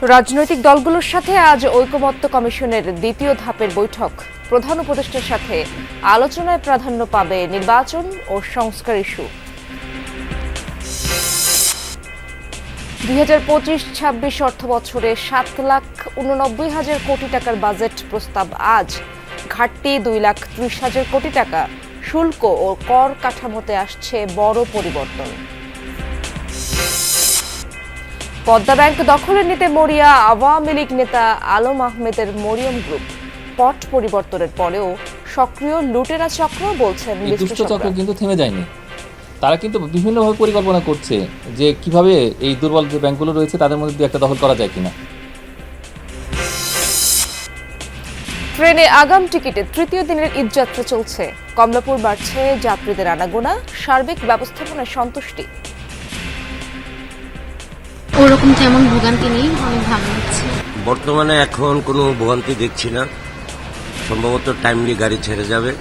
রাজনৈতিক দলগুলোর সাথে আজ ঐকমত্য কমিশনের দ্বিতীয় ধাপের বৈঠক। প্রধান উপদেষ্টার সাথে আলোচনায় প্রাধান্য পাবে নির্বাচন ও সংস্কার ইস্যু। 2025-26 অর্থবছরে 7,89,000 কোটি টাকার বাজেট প্রস্তাব আজ। ঘাটতি 2,30,000 কোটি টাকা। শুল্ক ও কর কাঠামোতে আসছে বড় পরিবর্তন। পদ্মা ব্যাংক দখলে নিতে মরিয়া আওয়ামী লীগ নেতা আলম আহমেদের মরিয়ম গ্রুপ। পট পরিবর্তনের পরেও সক্রিয় লুটেরা চক্র বলছেন চক্র কিন্তু থেমে যায়নি। তারা কিন্তু বিভিন্নভাবে পরিকল্পনা করছে যে কিভাবে এই দুর্বল যে ব্যাংকগুলো রয়েছে তাদের মধ্যে একটা দখল করা যায় কিনা। ট্রেনে আগাম টিকিটে তৃতীয় দিনের ঈদযাত্রা চলছে। কমলাপুর বাড়ছে যাত্রীদের আনাগোনা। সার্বিক ব্যবস্থাপনায় সন্তুষ্টি। ওরকম তেমন ভোগান্তি নেই, অনেক ভালো লাগছে। বর্তমানে এখন কোনো ভোগান্তি দেখছি না, সম্ভবত টাইমলি গাড়ি ছেড়ে যাবে।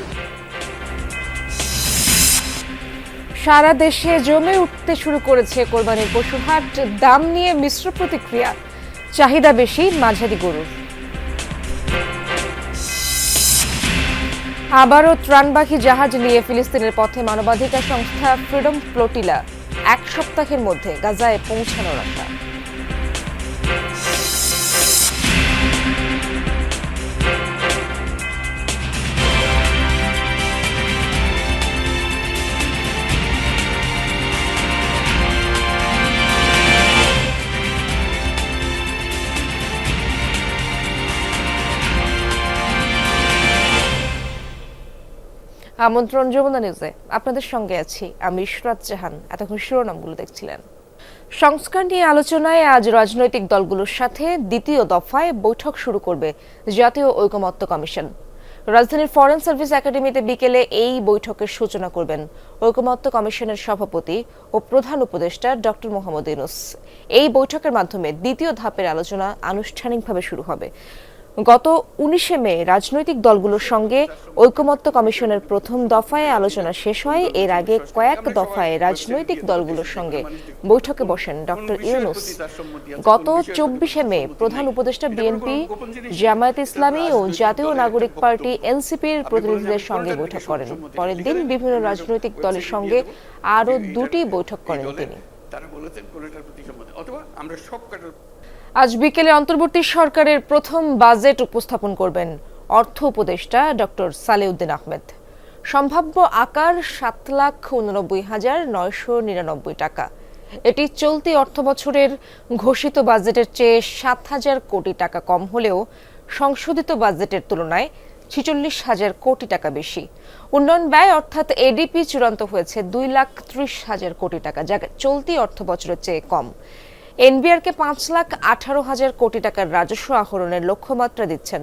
সারা দেশে জমে উঠতে শুরু করেছে কোরবানির পশুর হাট। দাম নিয়ে মিশ্র প্রতিক্রিয়া। চাহিদা বেশি মাঝারি গরুর। আবারও ত্রাণবাহী জাহাজ নিয়ে ফিলিস্তিনের পথে মানবাধিকার সংস্থা ফ্রিডম ফ্লোটিলা। 1 সপ্তাহের মধ্যে গাজায় পৌঁছানোর আশা। আমন্ত্রণ যমুনা নিউজে আপনাদের সঙ্গে আছি আমি ইশরাত জাহান। এতক্ষণ শিরোনামগুলো দেখছিলেন। সংস্কার নিয়ে আলোচনায় আজ রাজনৈতিক দলগুলোর সাথে দ্বিতীয় দফায় বৈঠক শুরু করবে জাতীয় ঐকমত্য কমিশন। রাজধানীর ফরেন সার্ভিস একাডেমিতে বিকেলে এই বৈঠকের সূচনা করবেন ঐকমত্য কমিশনের সভাপতি ও প্রধান উপদেষ্টা ডক্টর মোহাম্মদ ইউনূস। এই বৈঠকের মাধ্যমে দ্বিতীয় ধাপের আলোচনা আনুষ্ঠানিকভাবে শুরু হবে। গত 19 মে রাজনৈতিক দলগুলোর সঙ্গে ঐকমত্য কমিশনের প্রথম দফায় আলোচনা শেষ হয়। এর আগে কয়েক দফায় রাজনৈতিক দলগুলোর সঙ্গে বৈঠকে বসেন ডক্টর ইউনূস। গত 24 মে প্রধান উপদেষ্টা বিএনপি, জামায়াতে ইসলামী ও জাতীয় নাগরিক পার্টি এনসিপির প্রতিনিধিদের সঙ্গে বৈঠক করেন। পরের দিন বিভিন্ন রাজনৈতিক দলের সঙ্গে আরও 2টি বৈঠক করেন তিনি। আজ বিকেলে অন্তর্বর্তী সরকারের প্রথম বাজেট উপস্থাপন করবেন অর্থ উপদেষ্টা ডক্টর সালেউদ্দিন আহমেদ। সম্ভাব্য আকার 7,89,999 টাকা। এটি চলতি অর্থবছরের ঘোষিত বাজেটের চেয়ে 7,000 কোটি টাকা কম হলেও সংশোধিত বাজেটের তুলনায় 46,000 কোটি টাকা বেশি। উন্নয়ন ব্যয় অর্থাৎ এডিপি চূড়ান্ত হয়েছে 2,30,000 কোটি টাকা, যা চলতি অর্থবছরের চেয়ে কম। এনবিআরকে 5,18,000 কোটি টাকার রাজস্ব আহরণের লক্ষ্যমাত্রা দিচ্ছেন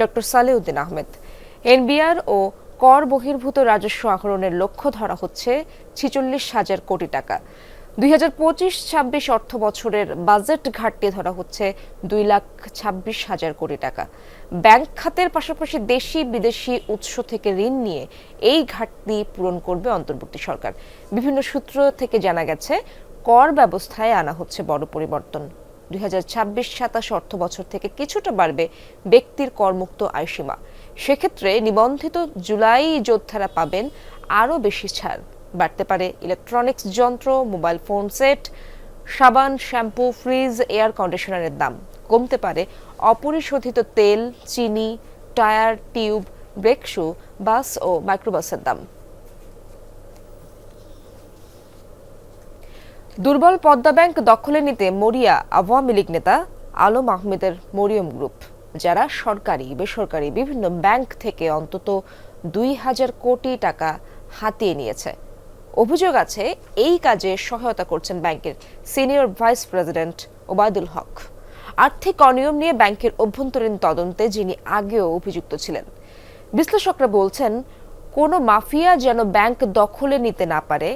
ডক্টর সালেউদ্দিন আহমেদ। এনবিআর ও কর বহির্ভূত রাজস্ব আহরণের লক্ষ্য ধরা হচ্ছে 46,000 কোটি টাকা। 2025-26 অর্থ বছরের বাজেট ঘাটতি ধরা হচ্ছে 2,26,000 কোটি টাকা। ব্যাংক খাতের পাশাপাশি দেশি বিদেশি উৎস থেকে ঋণ নিয়ে এই ঘাটতি পূরণ করবে অন্তর্বর্তী সরকার। বিভিন্ন সূত্র থেকে জানা গেছে কর ব্যবস্থায় আনা হচ্ছে বড় পরিবর্তন। 2026-27 অর্থ বছর থেকে কিছুটা বাড়বে ব্যক্তির করমুক্ত আয়সীমা। সেক্ষেত্রে নিবন্ধিত জুলাই যোদ্ধারা পাবেন আরও বেশি ছাড়। বাড়তে পারে ইলেকট্রনিক্স যন্ত্র, মোবাইল ফোন সেট, সাবান, শ্যাম্পু, ফ্রিজ, এয়ার কন্ডিশনারের দাম। কমতে পারে অপরিশোধিত তেল, চিনি, টায়ার, টিউব, ব্রেক শু, বাস ও মাইক্রোবাসের দাম। দুর্বল পদ্মা ব্যাংক দখলে নিতে মরিয়া আওয়ামী লীগ নেতা আলম আহমেদের মরিয়ম গ্রুপ, যারা সরকারি বেসরকারি বিভিন্ন ব্যাংক থেকে অন্তত 2,000 কোটি টাকা হাতিয়ে নিয়েছে। অভিযোগ আছে এই কাজে সহায়তা করছেন ব্যাংকের সিনিয়র ভাইস প্রেসিডেন্ট ওবায়দুল হক। আর্থিক অনিয়ম নিয়ে ব্যাংকের অভ্যন্তরীণ তদন্তে যিনি আগেও অভিযুক্ত ছিলেন। বিশ্লেষকরা বলছেন কোনো মাফিয়া যেন ব্যাংক দখলে নিতে না পারে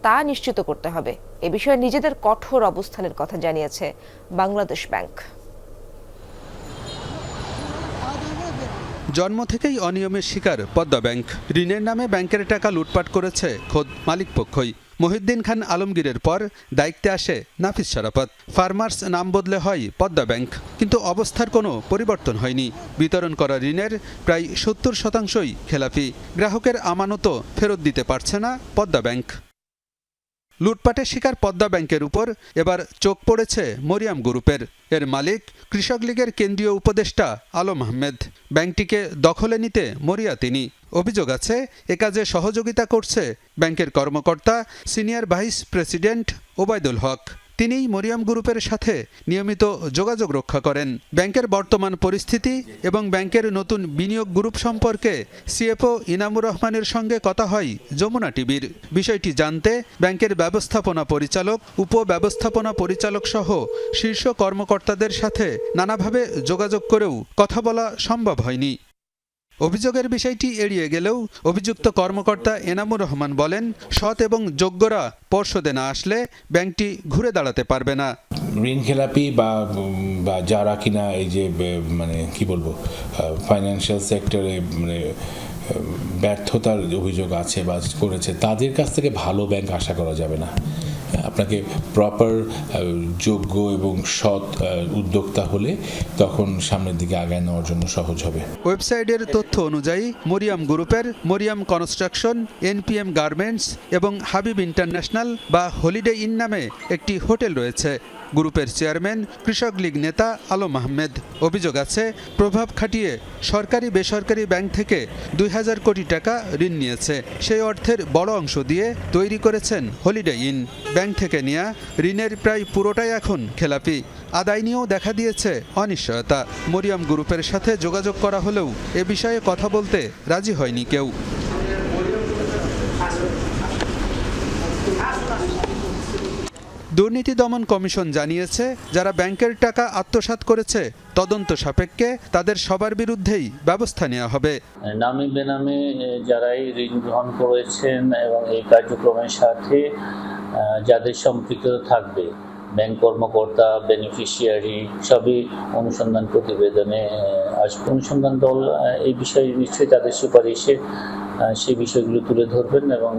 তা নিশ্চিত করতে হবে। এ বিষয়ে নিজেদের কঠোর অবস্থানের কথা জানিয়েছে বাংলাদেশ ব্যাংক। জন্ম থেকেই অনিয়মের শিকার পদ্মা ব্যাংক। ঋণের নামে ব্যাংকের টাকা লুটপাট করেছে খোদ মালিকপক্ষই। মহিউদ্দিন খান আলমগীরের পর দায়িত্বে আসে নাফিস শরাফত। ফার্মার্স নাম বদলে হয় পদ্মা ব্যাংক, কিন্তু অবস্থার কোনো পরিবর্তন হয়নি। বিতরণ করা ঋণের প্রায় 70% খেলাপি। গ্রাহকের আমানতও ফেরত দিতে পারছে না পদ্মা ব্যাংক। লুটপাটের শিকার পদ্মা ব্যাংকের উপর এবার চোখ পড়েছে মরিয়াম গ্রুপের। এর মালিক কৃষক লীগের কেন্দ্রীয় উপদেষ্টা আলম আহমেদ। ব্যাংকটিকে দখলে নিতে মরিয়া তিনি। অভিযোগ আছে এ কাজে সহযোগিতা করছে ব্যাংকের কর্মকর্তা সিনিয়র ভাইস প্রেসিডেন্ট ওবায়দুল হক। তিনিই মরিয়াম গ্রুপের সাথে নিয়মিত যোগাযোগ রক্ষা করেন। ব্যাংকের বর্তমান পরিস্থিতি এবং ব্যাংকের নতুন বিনিয়োগ গ্রুপ সম্পর্কে সিএফও ইনামুর রহমানের সঙ্গে কথা হয় যমুনা টিভির। বিষয়টি জানতে ব্যাংকের ব্যবস্থাপনা পরিচালক, উপব্যবস্থাপনা পরিচালক সহ শীর্ষ কর্মকর্তাদের সাথে নানাভাবে যোগাযোগ করেও কথা বলা সম্ভব হয়নি। অভিযোগের বিষয়টি এড়িয়ে গেলেও অভিযুক্ত কর্মকর্তা এনামুর রহমান বলেন, সৎ এবং যোগ্যরা পর্ষদে না আসলে ব্যাংকটি ঘুরে দাঁড়াতে পারবে না। ঋণ খেলাপি বা যারা কিনা এই যে মানে কি বলবো ফাইন্যান্সিয়াল সেক্টরে মানে ব্যর্থতার অভিযোগ আছে বা করেছে, তাদের কাছ থেকে ভালো ব্যাংক আশা করা যাবে না। আপনাকে প্রপার যোগ্য এবং সৎ উদ্যোক্তা হলে তখন সামনের দিকে আগায় নেওয়ার জন্য সহজ হবে। ওয়েবসাইটের তথ্য অনুযায়ী মরিয়াম গ্রুপের মরিয়াম কনস্ট্রাকশন, এনপিএম গার্মেন্টস এবং হাবিব ইন্টারন্যাশনাল বা হলিডে ইন নামে একটি হোটেল রয়েছে। গ্রুপের চেয়ারম্যান কৃষক লীগ নেতা আলম আহমেদ। অভিযোগ আছে প্রভাব খাটিয়ে সরকারি বেসরকারি ব্যাংক থেকে 2000 কোটি টাকা ঋণ নিয়েছে। সেই অর্থের বড় অংশ দিয়ে তৈরি করেছেন হলিডে ইন। ব্যাংক থেকে নেওয়া ঋণের প্রায় পুরোটাই এখন খেলাপি। আদায় নিয়েও দেখা দিয়েছে অনিশ্চয়তা। মরিয়াম গ্রুপের সাথে যোগাযোগ করা হলেও এ বিষয়ে কথা বলতে রাজি হয়নি কেউ। দুর্নীতি দমন কমিশন জানিয়েছে, যারা ব্যাংকের টাকা আত্মসাৎ করেছে তদন্ত সাপেক্ষে তাদের সবার বিরুদ্ধেই ব্যবস্থা নেওয়া হবে। নামে বেনামে যারাই ঋণ গ্রহণ করেছেন এবং এই কার্যক্রমের সাথে যাদের সম্পৃক্ত থাকবে, ব্যাংক কর্মকর্তা, বেনিফিশিয়ারি, সবই অনুসন্ধান প্রতিবেদনে আসবে। অনুসন্ধান দল এই বিষয়ে নিশ্চয়ই তাদের সুপারিশে সেই বিষয়গুলো তুলে ধরবেন এবং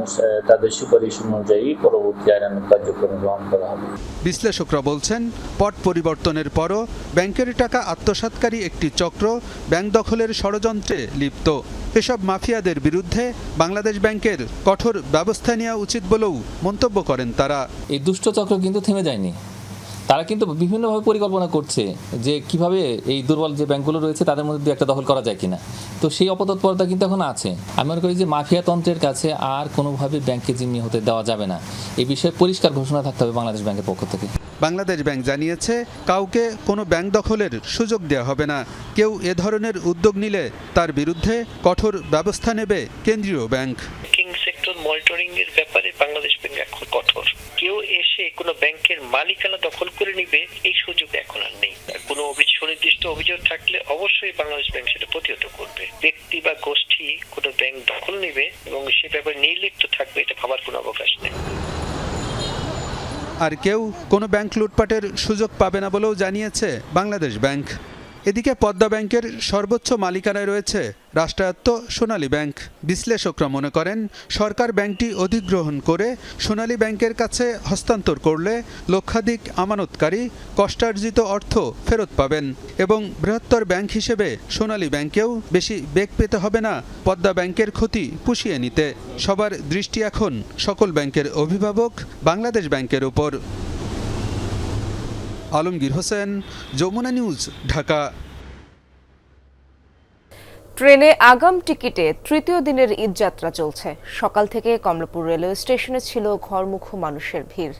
তাদের সুপারিশ অনুযায়ী পরবর্তী আইনানুগ কার্যক্রম গ্রহণ করা হবে। বিশ্লেষকরা বলছেন, পট পরিবর্তনের পরও ব্যাংকের টাকা আত্মসাৎকারী একটি চক্র ব্যাংক দখলের ষড়যন্ত্রে লিপ্ত। এসব মাফিয়াদের বিরুদ্ধে বাংলাদেশ ব্যাংকের কঠোর ব্যবস্থা নেওয়া উচিত বলেও মন্তব্য করেন তারা। এই দুষ্ট চক্র কিন্তু থেমে যায়নি। তারা কিন্তু বিভিন্নভাবে পরিকল্পনা করছে যে কিভাবে এই দুর্বল যে ব্যাংকগুলো রয়েছে তাদের মধ্যে একটা দখল করা যায় কিনা। তো সেই অপতৎপরতা কিন্তু এখন আছে। আমি মনে করি যে মাফিয়া তন্ত্রের কাছে আর কোনোভাবে ব্যাংকে জিম্মি হতে দেওয়া যাবে না। এই বিষয়ে পরিষ্কার ঘোষণা থাকতে হবে বাংলাদেশ ব্যাংকের পক্ষ থেকে। বাংলাদেশ ব্যাংক জানিয়েছে, কাউকে কোনো ব্যাংক দখলের সুযোগ দেওয়া হবে না। কেউ এ ধরনের উদ্যোগ নিলে তার বিরুদ্ধে কঠোর ব্যবস্থা নেবে কেন্দ্রীয় ব্যাংক। সেক্টর মনিটরিং এর ব্যাপারে বাংলাদেশ ব্যাংক এখন কঠোর। কেউ এসে কোনো ব্যাংকের মালিকানা দখল করে নিবে এই সুযোগ এখন আর নেই। কোনো সুনির্দিষ্ট অভিযোগ থাকলে অবশ্যই বাংলাদেশ ব্যাংক সেটা প্রতিহত করবে। ব্যক্তি বা গোষ্ঠী কোনো ব্যাংক দখল নেবে এবং সে ব্যাপারে নির্লিপ্ত থাকবে, এটা ভাবার কোনো অবকাশ নেই। আর কেউ কোনো ব্যাংক লুটপাটের সুযোগ পাবে না বলেও জানিয়েছে বাংলাদেশ ব্যাংক। এদিকে পদ্মা ব্যাংকের সর্বোচ্চ মালিকানায় রয়েছে রাষ্ট্রায়ত্ত সোনালী ব্যাংক। বিশ্লেষকরা মনে করেন, সরকার ব্যাংকটি অধিগ্রহণ করে সোনালী ব্যাংকের কাছে হস্তান্তর করলে লক্ষাধিক আমানতকারী কষ্টার্জিত অর্থ ফেরত পাবেন এবং বৃহত্তর ব্যাংক হিসেবে সোনালী ব্যাংকেও বেশি বেগ পেতে হবে না পদ্মা ব্যাংকের ক্ষতি পুষিয়ে নিতে। সবার দৃষ্টি এখন সকল ব্যাংকের অভিভাবক বাংলাদেশ ব্যাংকের উপর। আলমগীর হোসেন, যমুনা নিউজ, ঢাকা। ট্রেনে আগাম টিকিটে তৃতীয় দিনের ঈদযাত্রা চলছে। সকাল থেকে কমলাপুর রেলওয়ে স্টেশনে ছিল ঘরমুখো মানুষের ভিড়।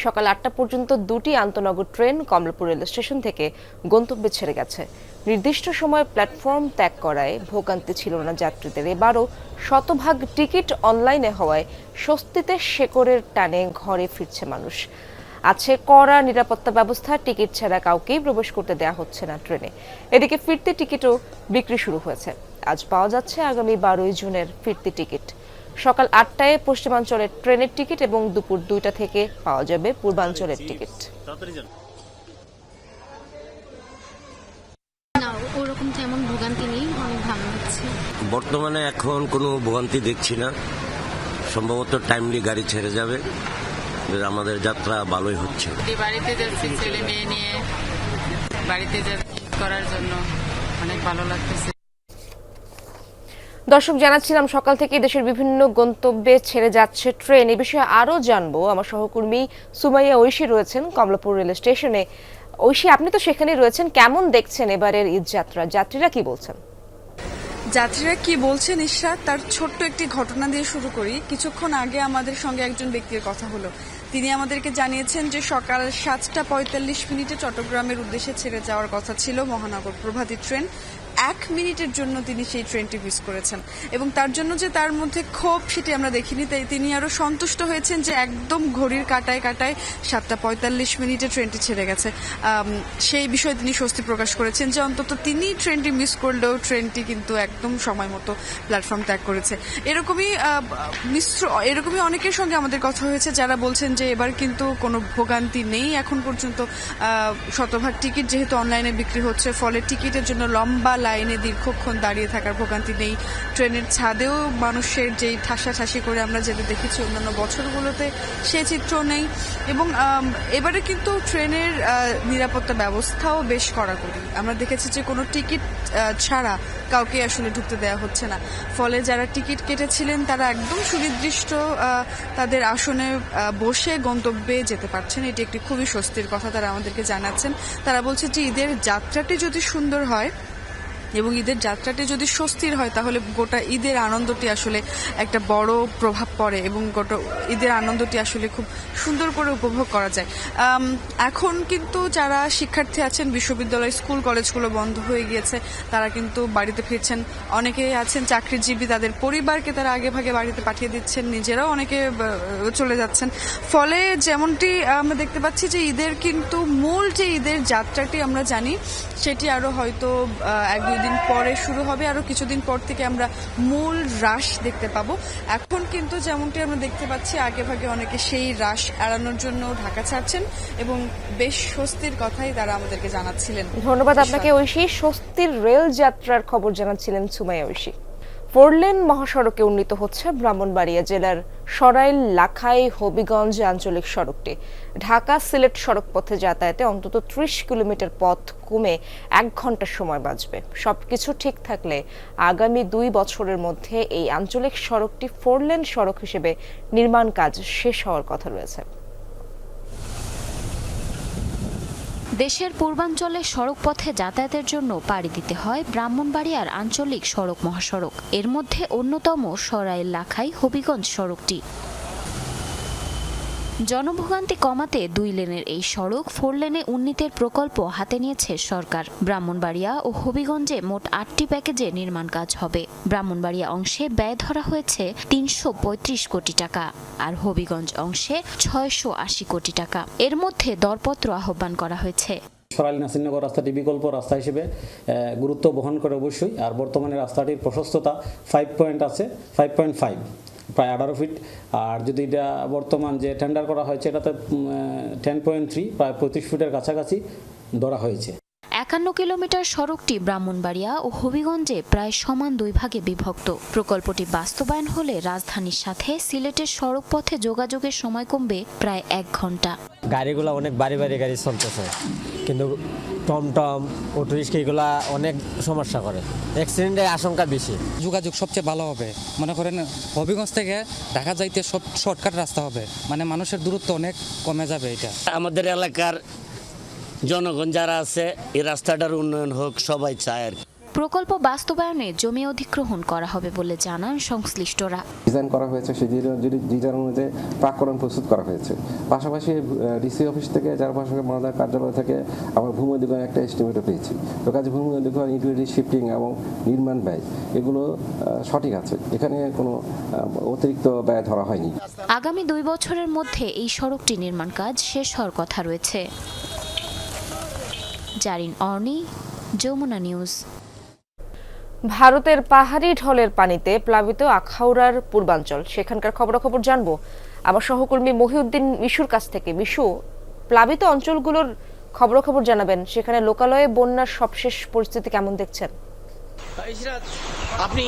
সকাল 8টা পর্যন্ত দুটি আন্তনগর ট্রেন কমলাপুর রেল স্টেশন থেকে গন্তব্যে ছেড়ে গেছে। নির্দিষ্ট সময়ে প্ল্যাটফর্ম ত্যাগ করায় ভোগান্তি ছিল না যাত্রীদের। এবারও শতভাগ টিকিট অনলাইনে হওয়ায় স্বস্তিতে শেকড়ের টানে ঘরে ফিরছে মানুষ। আছে কড়া নিরাপত্তা ব্যবস্থা, টিকিট ছাড়া কাউকেই প্রবেশ করতে দেওয়া হচ্ছে না ট্রেনে। এদিকে ফিরতি টিকিটও বিক্রি শুরু হয়েছে। আজ পাওয়া যাচ্ছে আগামী 12 জুনের ফিরতি টিকিট। সকাল 8টায় পশ্চিমাঞ্চলের ট্রেনের টিকিট এবং দুপুর 2টা থেকে পাওয়া যাবে পূর্বাঞ্চলের টিকিট। ওরকম তেমন ভোগান্তি নেই, অনেক ভালো লাগছে। বর্তমানে এখন কোনো ভোগান্তি দেখছি না, সম্ভবত টাইমলি গাড়ি ছেড়ে যাবে, আমাদের যাত্রা ভালোই হচ্ছে। বাড়িতে যাচ্ছি ছেলে মেয়ে নিয়ে, বাড়িতে যাচ্ছি করার জন্য, অনেক ভালো লাগতেছে। দর্শক, জানাচ্ছিলাম সকাল থেকে দেশের বিভিন্ন গন্তব্যে ছেড়ে যাচ্ছে ট্রেন। এই বিষয়ে আরো জানবো, আমার সহকর্মী সুমাইয়া ঐশী রয়েছেন কমলাপুর রেল স্টেশনে। ঐশী, আপনি তো সেখানেই রয়েছেন, কেমন দেখছেন এবারের ঈদ যাত্রা? যাত্রীরা কি বলছেন? যাত্রীরা কি বলছেন ইশরাত, তার ছোট্ট একটি ঘটনা দিয়ে শুরু করি। কিছুক্ষণ আগে আমাদের সঙ্গে একজন ব্যক্তির কথা হলো। তিনি আমাদেরকে জানিয়েছেন যে সকাল 7:45 চট্টগ্রামের উদ্দেশ্যে ছেড়ে যাওয়ার কথা ছিল মহানগর প্রভাতী ট্রেন। 1 মিনিটের জন্য তিনি সেই ট্রেনটি মিস করেছেন, এবং তার জন্য যে তার মধ্যে ক্ষোভ সেটি আমরা দেখিনি। তাই তিনি আরো সন্তুষ্ট হয়েছেন যে একদম ঘড়ির কাঁটায় কাঁটায় 7:45 ট্রেনটি ছেড়ে গেছে। সেই বিষয়ে তিনি স্বস্তি প্রকাশ করেছেন যে অন্তত তিনি ট্রেনটি মিস করলেও ট্রেনটি কিন্তু একদম সময় মতো প্ল্যাটফর্ম ত্যাগ করেছে। এরকমই অনেকের সঙ্গে আমাদের কথা হয়েছে যারা বলছেন যে এবার কিন্তু কোনো ভোগান্তি নেই এখন পর্যন্ত। শতভাগ টিকিট যেহেতু অনলাইনে বিক্রি হচ্ছে, ফলে টিকিটের জন্য লম্বা লাইনে দীর্ঘক্ষণ দাঁড়িয়ে থাকার ভোগান্তি নেই। ট্রেনের ছাদেও মানুষের যেই ঠাসাঠাসি করে আমরা যেটা দেখেছি অন্যান্য বছরগুলোতে, সে চিত্র নেই। এবং এবারে কিন্তু ট্রেনের নিরাপত্তা ব্যবস্থাও বেশ কড়াকড়ি। আমরা দেখেছি যে কোনো টিকিট ছাড়া কাউকে আসলে ঢুকতে দেওয়া হচ্ছে না। ফলে যারা টিকিট কেটেছিলেন তারা একদম সুনির্দিষ্ট তাদের আসনে বসে গন্তব্যে যেতে পারছেন। এটি একটি খুবই স্বস্তির কথা তারা আমাদেরকে জানাচ্ছেন। তারা বলছে যে ঈদের যাত্রাটি যদি সুন্দর হয় এবং ঈদের যাত্রাটি যদি স্বস্তির হয় তাহলে গোটা ঈদের আনন্দটি আসলে একটা বড় প্রভাব পড়ে এবং গোটা ঈদের আনন্দটি আসলে খুব সুন্দর করে উপভোগ করা যায়। এখন কিন্তু যারা শিক্ষার্থী আছেন, বিশ্ববিদ্যালয় স্কুল কলেজগুলো বন্ধ হয়ে গিয়েছে, তারা কিন্তু বাড়িতে ফিরছেন। অনেকেই আছেন চাকরিজীবী, তাদের পরিবারকে তারা আগে ভাগে বাড়িতে পাঠিয়ে দিচ্ছেন, নিজেরাও অনেকে চলে যাচ্ছেন। ফলে যেমনটি আমরা দেখতে পাচ্ছি যে ঈদের কিন্তু মূল যে ঈদের যাত্রাটি আমরা জানি সেটি আরো হয়তো 1-2 দিন পরে শুরু হবে। আরো কিছুদিন পর থেকে আমরা মূল রাশ দেখতে পাবো। এখন কিন্তু যেমনটি আমরা দেখতে পাচ্ছি আগে ভাগে অনেকে সেই রাশ এড়ানোর জন্য ঢাকা ছাড়ছেন এবং বেশ স্বস্তির কথাই তারা আমাদেরকে জানাচ্ছিলেন। ধন্যবাদ আপনাকে ঐশী। স্বস্তির রেল যাত্রার খবর জানাচ্ছিলেন সুমাইয়া ঐশী। 4 লেন মহাসড়কে উন্নীত হচ্ছে ব্রাহ্মণবাড়িয়া জেলার সরাইল লাখাই হবিগঞ্জ আঞ্চলিক সড়কটি। ঢাকা সিলেট সড়ক পথে যাতায়াতে অন্তত 30 কিলোমিটার পথ কমে 1 ঘন্টা সময় বাঁচবে। সবকিছু ঠিক থাকলে আগামী 2 বছরের মধ্যে এই আঞ্চলিক সড়কটি 4 লেন সড়ক হিসেবে নির্মাণ কাজ শেষ হওয়ার কথা রয়েছে। দেশের পূর্বাঞ্চলে সড়ক পথে যাতায়াতের জন্য পাড়ি দিতে হয় ব্রাহ্মণবাড়িয়ার আঞ্চলিক সড়ক মহাসড়ক। এর মধ্যে অন্যতম সরাইল লাখাই হবিগঞ্জ সড়কটি। জনভোগান্তি কমাতে 2 লেনের এই সড়ক 4 লেনে উন্নীতের প্রকল্প হাতে নিয়েছে সরকার। ব্রাহ্মণবাড়িয়া ও হবিগঞ্জে মোট 8টি প্যাকেজে নির্মাণ কাজ হবে। ব্রাহ্মণবাড়িয়া অংশে ব্যয় ধরা হয়েছে 335 কোটি টাকা, আর হবিগঞ্জ অংশে 680 কোটি টাকা। এর মধ্যে দরপত্র আহ্বান করা হয়েছে। সরাইল নাসিরনগর রাস্তাটি বিকল্প রাস্তা হিসেবে গুরুত্ব বহন করে অবশ্যই। আর বর্তমানে রাস্তাটির প্রশস্ততা 5.5 প্রায় 18 ফিট। আর যদি এটা বর্তমান যে টেন্ডার করা হয়েছে এটাতে 10.3 প্রায় 25 ফিটের কাছাকাছি ধরা হয়েছে। 51 কিলোমিটার সড়কটি ব্রাহ্মণবাড়িয়া ও হবিগঞ্জে প্রায় সমান 2 ভাগে বিভক্ত। প্রকল্পটি বাস্তবায়ন হলে রাজধানীর সাথে সিলেটের সড়ক পথে যোগাযোগের সময় কমবে প্রায় 1 ঘন্টা। গাড়িগুলো অনেক বাড়ি গাড়ি চলতেছে, কিন্তু টমটম অটোরিক্সা এগুলা অনেক সমস্যা করে, অ্যাক্সিডেন্টের আশঙ্কা বেশি। যোগাযোগ সবচেয়ে ভালো হবে, মনে করেন হবিগঞ্জ থেকে ঢাকা যাইতে সব শর্টকাট রাস্তা হবে, মানে মানুষের দূরত্ব অনেক কমে যাবে। এটা আমাদের এলাকার জনগণ যারা আছে এই রাস্তাটার উন্নয়ন হোক সবাই চায় আর প্রকল্প বাস্তবায়নে জমি অধিগ্রহণ করা হবে বলে জানান সংশ্লিষ্টরা। ডিজাইন করা হয়েছে, সেই ডিজাইন অনুযায়ী প্রাকরণ প্রস্তুত করা হয়েছে। পাশাপাশি ডিসি অফিস থেকে যার পাশাপাশি মহাদার কার্যালয় থেকে আমরা ভূমি অধিগ্রহণ একটা এস্টিমেটও পেয়েছি। তো কাজে ভূমি অধিগ্রহণ ইউটিলিটি শিফটিং এবং নির্মাণ ব্যয় এগুলো সঠিক আছে, এখানে কোনো অতিরিক্ত ব্যয় ধরা হয়নি। আগামী 2 বছরের মধ্যে এই সড়কটি নির্মাণ কাজ শেষ হওয়ার কথা রয়েছে। জারিন অর্নি, যমুনা নিউজ। ভারতের পাহাড়ি ঢলের পানিতে প্লাবিত আখাউড়ার পূর্বাঞ্চল, সেখানকার খবরাখবর জানবো আমার সহকর্মী মহিউদ্দিন মিশুর কাছ থেকে। মিশু, প্লাবিত অঞ্চলগুলোর খবরাখবর জানাবেন। সেখানে লোকালয়ে বন্যার সবশেষ পরিস্থিতি কেমন দেখছেন? আপনি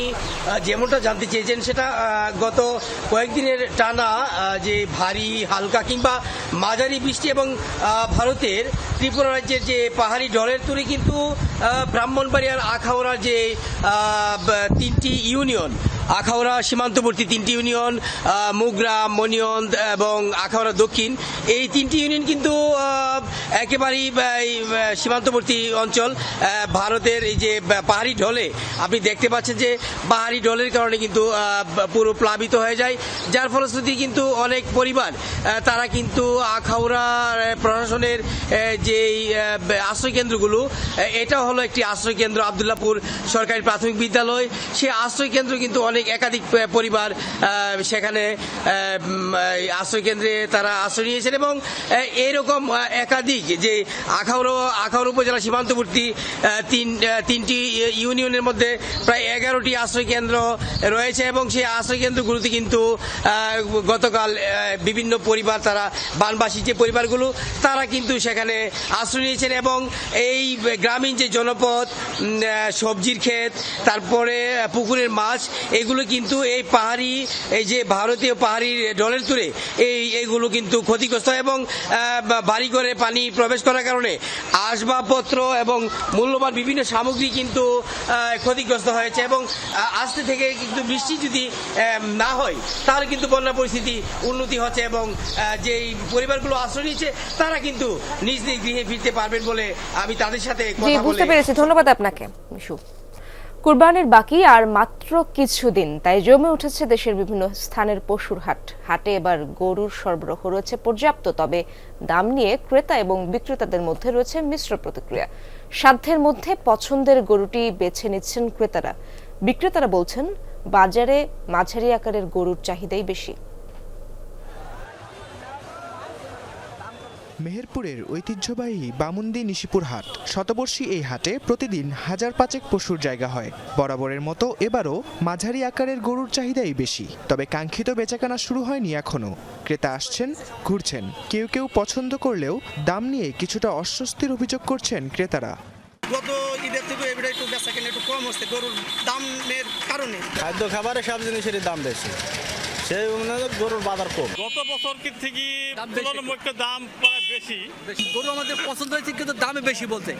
যেমনটা জানতে চেয়েছেন সেটা গত কয়েকদিনের টানা যে ভারী হালকা কিংবা মাঝারি বৃষ্টি এবং ভারতের ত্রিপুরা রাজ্যের যে পাহাড়ি ঢলের তুলে কিন্তু ব্রাহ্মণবাড়িয়ার আখাউড়ার যে 3টি ইউনিয়ন, আখাউড়া সীমান্তবর্তী 3টি ইউনিয়ন মুগরা, মনিয়ন্দ এবং আখাউড়া দক্ষিণ, এই 3টি ইউনিয়ন কিন্তু একেবারেই সীমান্তবর্তী অঞ্চল। ভারতের এই যে পাহাড়ি ঢলে আপনি দেখতে পাচ্ছেন যে পাহাড়ি ঢলের কারণে কিন্তু পুরো প্লাবিত হয়ে যায়, যার ফলশ্রুতি কিন্তু অনেক পরিবার তারা কিন্তু আখাউড়া প্রশাসনের যে আশ্রয়কেন্দ্রগুলো, এটা হলো একটি আশ্রয়কেন্দ্র আবদুল্লাপুর সরকারি প্রাথমিক বিদ্যালয়, সেই আশ্রয়কেন্দ্র কিন্তু অনেক একাধিক পরিবার সেখানে আশ্রয়কেন্দ্রে তারা আশ্রয় নিয়েছেন এবং এরকম একাধিক যে আখাউড়া উপজেলা সীমান্তবর্তী 3টি ইউনিয়নের মধ্যে প্রায় 11টি আশ্রয়কেন্দ্র রয়েছে এবং সেই আশ্রয়কেন্দ্রগুলোতে কিন্তু গতকাল বিভিন্ন পরিবার, তারা বানবাসী যে পরিবারগুলো, তারা কিন্তু সেখানে আশ্রয় নিয়েছেন এবং এই গ্রামীণ যে জনপদ, সবজির ক্ষেত, তারপরে পুকুরের মাছ, এগুলো কিন্তু এই পাহাড়ি, এই যে ভারতীয় পাহাড়ি ঢলের তুলে এইগুলো কিন্তু ক্ষতিগ্রস্ত এবং বাড়ি ঘরে পানি প্রবেশ করার কারণে আসবাবপত্র এবং মূল্যবান বিভিন্ন সামগ্রী কিন্তু ক্ষতিগ্রস্ত হয়েছে এবং আজকে থেকে কিন্তু বৃষ্টি যদি না হয় তাহলে কিন্তু বন্যা পরিস্থিতি উন্নতি হচ্ছে এবং যে পরিবারগুলো আশ্রয় নিচ্ছে তারা কিন্তু নিজ নিজ গৃহে ফিরতে পারবেন বলে আমি তাদের সাথে কথা বলে বুঝতে পেরেছি। ধন্যবাদ আপনাকে মিশু। কুরবানির বাকি আর মাত্র কিছুদিন, তাই জমে উঠেছে দেশের বিভিন্ন স্থানের পশুর হাট। হাটে এবার গরুর সরবরাহ রয়েছে পর্যাপ্ত, তবে দাম নিয়ে ক্রেতা এবং বিক্রেতাদের মধ্যে রয়েছে মিশ্র প্রতিক্রিয়া। সাধ্যের মধ্যে পছন্দের গরুটি বেছে নিচ্ছেন ক্রেতারা। বিক্রেতারা বলছেন বাজারে মাঝারি আকারের গরুর চাহিদাই বেশি। মেহেরপুরের ঐতিহ্যবাহী বামুন্দি নিশিপুর হাট। শতবর্ষী এই হাটে প্রতিদিন 1000-5 পশুর জায়গা হয়। বরাবরের মতো এবারও মাঝারি আকারের গরুর চাহিদাই বেশি, তবে কাঙ্ক্ষিত বেচাকেনা শুরু হয়নি এখনো। ক্রেতা আসছেন, ঘুরছেন, কেউ কেউ পছন্দ করলেও দাম নিয়ে কিছুটা অস্বস্তির অভিযোগ করছেন ক্রেতারা। গত ঈদের থেকে এবারে একটু বেচাকেনা একটু কম হচ্ছে গরুর দামের কারণে। খাদ্য খাবারের সব জিনিসের দাম বেশি, সেই অনুযায়ী গরুর বাজার কম। গত বছর থেকে তুলনামূলক দাম প্রায় বেশি। গরু আমাদের পছন্দ হয়েছে কিন্তু দামে বেশি বলতে।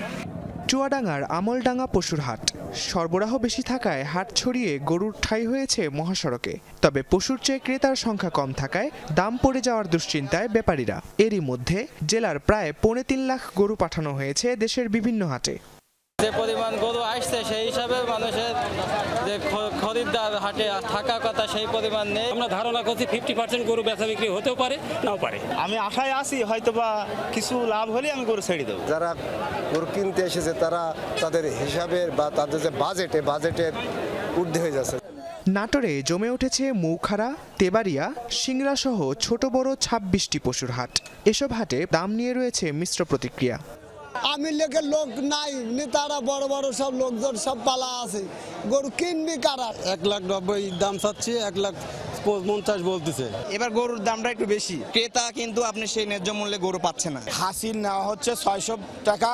চুয়াডাঙ্গার আমলডাঙ্গা পশুর হাট। সরবরাহ বেশি থাকায় হাট ছড়িয়ে গরুর ঠাঁই হয়েছে মহাসড়কে, তবে পশুর চেয়ে ক্রেতার সংখ্যা কম থাকায় দাম পড়ে যাওয়ার দুশ্চিন্তায় ব্যাপারীরা। এরই মধ্যে জেলার প্রায় 3.5 লাখ গরু পাঠানো হয়েছে দেশের বিভিন্ন হাটে। যে পরিমাণ গরু আসছে সেই হিসাবে মানুষের যে খরিদ্দার হাটে থাকার কথা সেই পরিমাণ নেই। আমরা ধারণা করছি 50% গরু বেচা বিক্রি হতেও পারে, নাও পারে। আমি আশায় আছি হয়তো বা কিছু লাভ হলে আমি গরু ছেড়ে দেবো। যারা গরু কিনতে এসেছে তারা তাদের হিসাবের বা তাদের যে বাজেটের ঊর্ধ্বে হয়ে যাচ্ছে। নাটোরে জমে উঠেছে মৌখারা, তেবাড়িয়া, সিংড়া সহ ছোট বড় 26টি পশুর হাট। এসব হাটে দাম নিয়ে রয়েছে মিশ্র প্রতিক্রিয়া। আমি লেখে লোক নাই, নেতারা বড় বড় সব লোকজন সব পালা আছে, গরু কিনবি কারা। 1,90,000 দাম চাচ্ছি, 1,50,000 বলতেছে। এবার গরুর দামটা একটু বেশি, ক্রেতা কিন্তু আপনি সেই ন্যায্য মূল্যে গরু পাচ্ছে না। হাসির নেওয়া হচ্ছে 600 টাকা,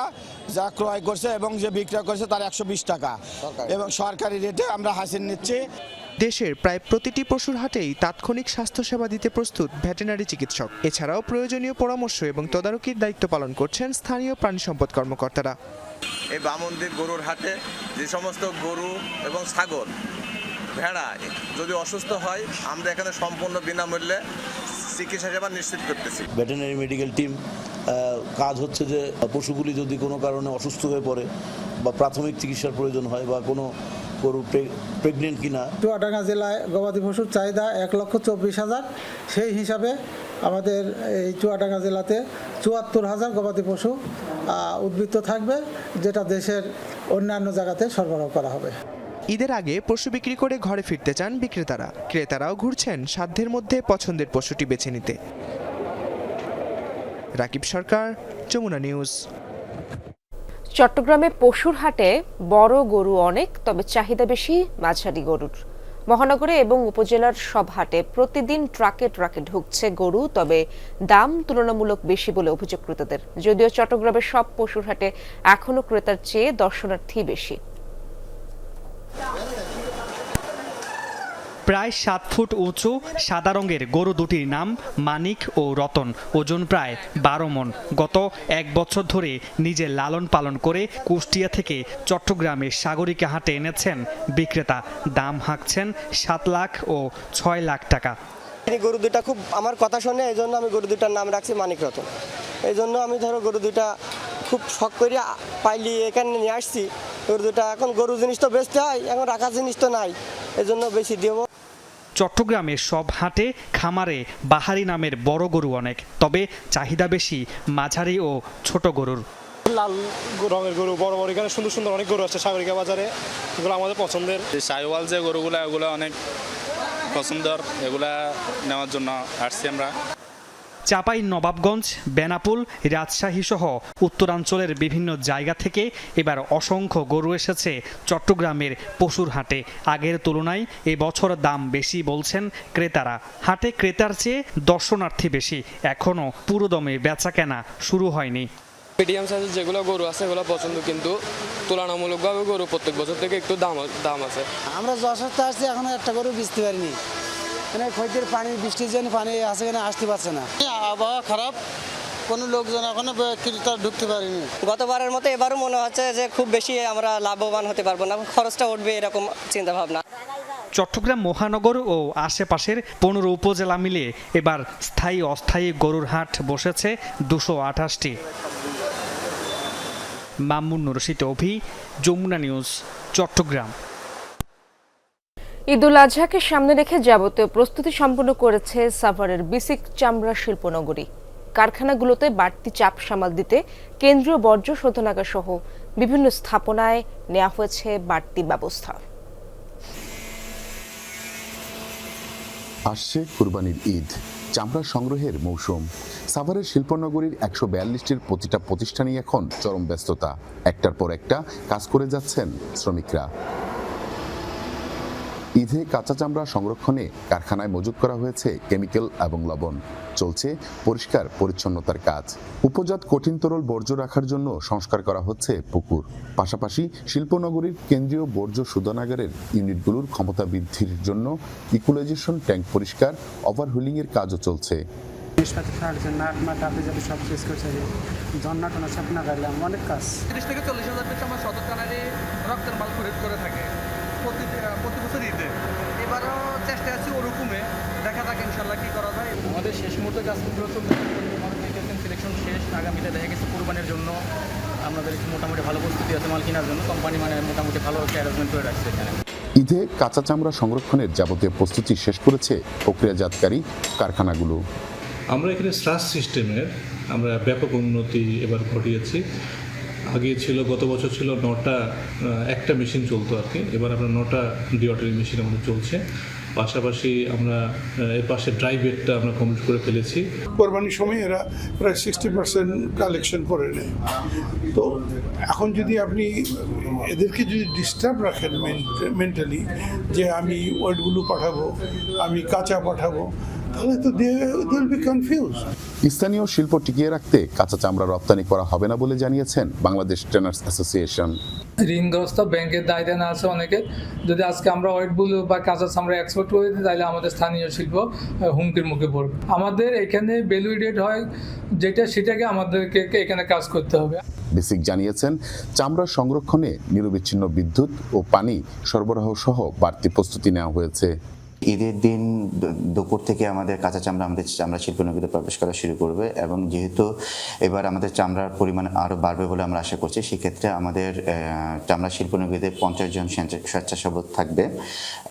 যা ক্রয় করছে এবং যে বিক্রয় করছে তার 120 টাকা, এবং সরকারি রেটে আমরা হাসির নিচ্ছি। দেশের প্রায় প্রতিটি পশুর হাটেই তাৎক্ষণিক স্বাস্থ্যসেবা দিতে প্রস্তুত ভেটেরিনারি চিকিৎসক। এছাড়াও প্রয়োজনীয় পরামর্শ এবং তদারকির দায়িত্ব পালন করছেন স্থানীয় প্রাণী সম্পদ কর্মকর্তারা। এই বামন্দির গরুর হাটে যে সমস্ত গরু এবং ছাগল, ভেড়া যদি অসুস্থ হয়, আমরা এখানে সম্পূর্ণ বিনামূল্যে চিকিৎসা সেবা নিশ্চিত করতেছি। ভেটেরিনারি মেডিকেল টিম কাজ হচ্ছে যে পশুগুলি যদি কোনো কারণে অসুস্থ হয়ে পড়ে বা প্রাথমিক চিকিৎসার প্রয়োজন হয় বা কোনো গরু প্রেগনেন্ট কিনা। চুয়াডাঙ্গা জেলায় গবাদি পশুর চাহিদা 1,24,000, সেই হিসাবে আমাদের এই চুয়াডাঙ্গা জেলাতে 74,000 গবাদি পশু উদ্বৃত্ত থাকবে, যেটা দেশের অন্যান্য জায়গাতে সরবরাহ করা হবে। ঈদের আগে পশু বিক্রি করে ঘরে ফিরতে চান বিক্রেতারা। ক্রেতারাও ঘুরছেন সাধ্যের মধ্যে পছন্দের পশুটি বেছে নিতে। রাকিব সরকার, যমুনা নিউজ। চট্টগ্রামে পশুর হাটে বড় গরু অনেক, তবে চাহিদা বেশি মাঝারি গরুর। মহানগরে এবং উপজেলার সব হাটে প্রতিদিন ট্রাকে ট্রাকে ঢুকছে গরু, তবে দাম তুলনামূলক বেশি বলে অভিযোগ ক্রেতাদের। যদিও চট্টগ্রামের সব পশুর হাটে এখনো ক্রেতার চেয়ে দর্শনার্থী বেশি। প্রায় 7 ফুট উঁচু সাদা রঙের গরু দুটির নাম মানিক ও রতন, ওজন প্রায় 12 মণ। গত 1 বছর ধরে নিজে লালন পালন করে কুষ্টিয়া থেকে চট্টগ্রামের সাগরিকা হাটে এনেছেন বিক্রেতা। দাম হাঁকছেন 7 লাখ ও 6 লাখ টাকা। গরু দুটা খুব আমার কথা শোনে, এই জন্য আমি গরু দুটার নাম রাখছি মানিক রতন। এই জন্য আমি ধরো গরু দুটা খুব শখ করে পাইলি এখানে নিয়ে আসছি। গরু দুটা এখন গরু জিনিস তো বেচতে হয়, এখন রাখার জিনিস তো নাই, এই জন্য বেশি দেবো। চট্টগ্রামের সব হাটে খামারে বাহারি নামের বড় গরু অনেক, তবে চাহিদা বেশি মাঝারি ও ছোট গরুর। লাল রঙের গরু বড় বড়, এখানে সুন্দর সুন্দর অনেক গরু আছে সাগরিকা বাজারে, এগুলো আমাদের পছন্দের। সাইওয়াল যে গরুগুলো এগুলো অনেক পছন্দের, এগুলা নেওয়ার জন্য আসছি আমরা। চাপাই নবাবগঞ্জ, বেনাপোল, রাজশাহী সহ উত্তরাঞ্চলের বিভিন্ন জায়গা থেকে এবার অসংখ্য গরু এসেছে চট্টগ্রামের পশুর হাটে। আগের তুলনায় এবছর দাম বেশি বলছেন ক্রেতারা। হাটে ক্রেতার চেয়ে দর্শনার্থী বেশি, এখনও পুরোদমে বেচাকেনা শুরু হয়নি। মিডিয়াম সাইজের যেগুলো গরু আছে এগুলো পছন্দ, কিন্তু তুলনামূলকভাবে গরু প্রত্যেক বছর থেকে একটু দাম আছে। আমরা যশোরতে আসছি, এখনো একটা গরু বেচতে পারিনি। মানে খৈতের পানি, বৃষ্টির জন্য পানি আছে, এখানে আসতে পারছে না। আবহাওয়া খারাপ, কোনো লোকজন এখনো ক্রেতা ঢুকতে পারেনি। গতবারের মতো এবারও মনে হচ্ছে যে খুব বেশি আমরা লাভবান হতে পারবো না, খরচটা উঠবে এরকম চিন্তা ভাবনা। চট্টগ্রাম মহানগর ও আশেপাশের 15 উপজেলা মিলে এবার স্থায়ী অস্থায়ী গরুর হাট বসেছে 228টি। মামুন রশিদ অভি, যমুনা নিউজ, চট্টগ্রাম। ঈদুল আজহাকে সামনে রেখে যাবতীয় প্রস্তুতি সম্পন্ন করেছে সাভারের বিসিক চামড়া শিল্পনগরী। কারখানাগুলোতে বাড়তি চাপ সামাল দিতে কেন্দ্রীয় বর্জ্য শোধনাগার সহ বিভিন্ন স্থাপনায় নেওয়া হয়েছে বাড়তি ব্যবস্থা। আসছে কুরবানির ঈদ, চামড়া সংগ্রহের মৌসুম। সাভারের শিল্পনগরীর 142টির প্রতিটা প্রতিষ্ঠানই এখন চরম ব্যস্ততা। একটার পর একটা কাজ করে যাচ্ছেন শ্রমিকরা। ঈদে কাঁচা চামড়া সংরক্ষণে কারখানায় মজুত করা হয়েছে কেমিক্যাল এবং লবণ। চলছে পরিষ্কার পরিচ্ছন্নতার কাজ। উপজাত কঠিন তরল বর্জ্য রাখার জন্য সংস্কার করা হচ্ছে পুকুর। পাশাপাশি শিল্পনগরীর কেন্দ্রীয় বর্জ্য শোধনাগারের ইউনিটগুলোর ক্ষমতা বৃদ্ধির জন্য ইকুলাইজেশন ট্যাঙ্ক পরিষ্কার, ওভারহুলিং এর কাজও চলছে। অনেক কাজ 30 থেকে 40 হাজার পিস আমার সদর কানারে রক্তের মাল খরিদ করে থাকে প্রতি বছর ঈদে। এবারও চেষ্টা আছে ওরকমে, দেখা যাক ইনশাল্লাহ কি করা যায়। আমাদের শেষ মুহূর্তে কাজগুলো চলছে, সিলেকশন শেষ। আগামীতে দেখা গেছে কুরবানির জন্য আমাদের মোটামুটি ভালো প্রস্তুতি আছে মাল কেনার জন্য। কোম্পানি মানে মোটামুটি ভালো একটা অ্যারেঞ্জমেন্ট করে রাখছে এখানে। ঈদে কাঁচা চামড়া সংরক্ষণের যাবতীয় প্রস্তুতি শেষ করেছে প্রক্রিয়াজাতকারী কারখানাগুলো। আমরা এখানে স্লাস সিস্টেমের আমরা ব্যাপক উন্নতি এবার ঘটিয়েছি। আগে ছিল, গত বছর ছিল 9টা একটা মেশিন চলতো আর কি, এবার আমরা 9টা ডিওয়াটারি মেশিন আমাদের চলছে। পাশাপাশি আমরা এর পাশে ড্রাই বেডটা আমরা কমপ্লিট করে ফেলেছি। কোরবানির সময় এরা প্রায় 60% কালেকশন করে নেয়। তো এখন যদি আপনি এদেরকে যদি ডিস্টার্ব রাখেন মেন্টালি, যে আমি ওয়েটগুলো পাঠাবো, আমি কাঁচা পাঠাবো, তাহলে তো দে উইল বি কনফিউজ। স্থানীয় শিল্প টিকিয়ে রাখতে কাঁচা চামড়া রপ্তানি করা হবে না বলে জানিয়েছেন বাংলাদেশ ট্রেনার্স অ্যাসোসিয়েশন। ঋণগ্রস্ত ব্যাংকের দায় দেনা আছে অনেকের। যদি আজকে আমরা ওয়েটগুলো বা কাঁচা চামড়া এক্সপোর্ট করে দিই, তাহলে আমাদের স্থানীয় শিল্প হুমকির মুখে পড়বে। আমাদের এখানে ভ্যালুয়েটেড হয় যেটা, সেটাকে আমাদেরকে এখানে কাজ করতে হবে। বিসিক জানিয়েছেন, চামড়া সংরক্ষণে নিরবিচ্ছিন্ন বিদ্যুৎ ও পানি সরবরাহ সহ বাড়তি প্রস্তুতি নেওয়া হয়েছে। ঈদের দিন দুপুর থেকে আমাদের কাঁচা চামড়া আমাদের চামড়া শিল্পনগরীতে প্রবেশ করা শুরু করবে, এবং যেহেতু এবার আমাদের চামড়ার পরিমাণ আরও বাড়বে বলে আমরা আশা করছি, সেক্ষেত্রে আমাদের চামড়া শিল্পনগরীতে 50 জন স্বেচ্ছাসেবক থাকবে,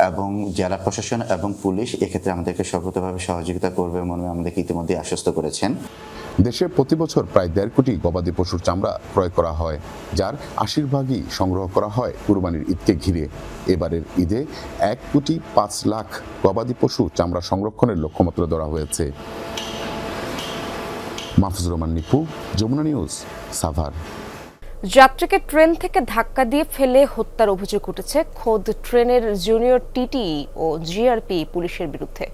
এবং জেলা প্রশাসন এবং পুলিশ এক্ষেত্রে আমাদেরকে সর্বতভাবে সহযোগিতা করবে মনে আমাদেরকে ইতিমধ্যে আশ্বস্ত করেছেন। দেশে প্রতি বছর প্রায় 1.5 কোটি গবাদি পশুর চামড়া ক্রয় করা হয়, যার 80 ভাগই সংগ্রহ করা হয় কুরবানির ঈদকে ঘিরে। এবারের ঈদে 1.5 লাখ গবাদি পশু চামড়া সংরক্ষণের লক্ষ্যমাত্রা ধরা হয়েছে। মাহফুজুর রহমান নিপু, যমুনা নিউজ, সাভার। যাত্রীকে ট্রেন থেকে ধাক্কা দিয়ে ফেলে হত্যার অভিযোগ উঠেছে খোদ ট্রেনের জুনিয়র টিটিই ও জিআরপি পুলিশের বিরুদ্ধে।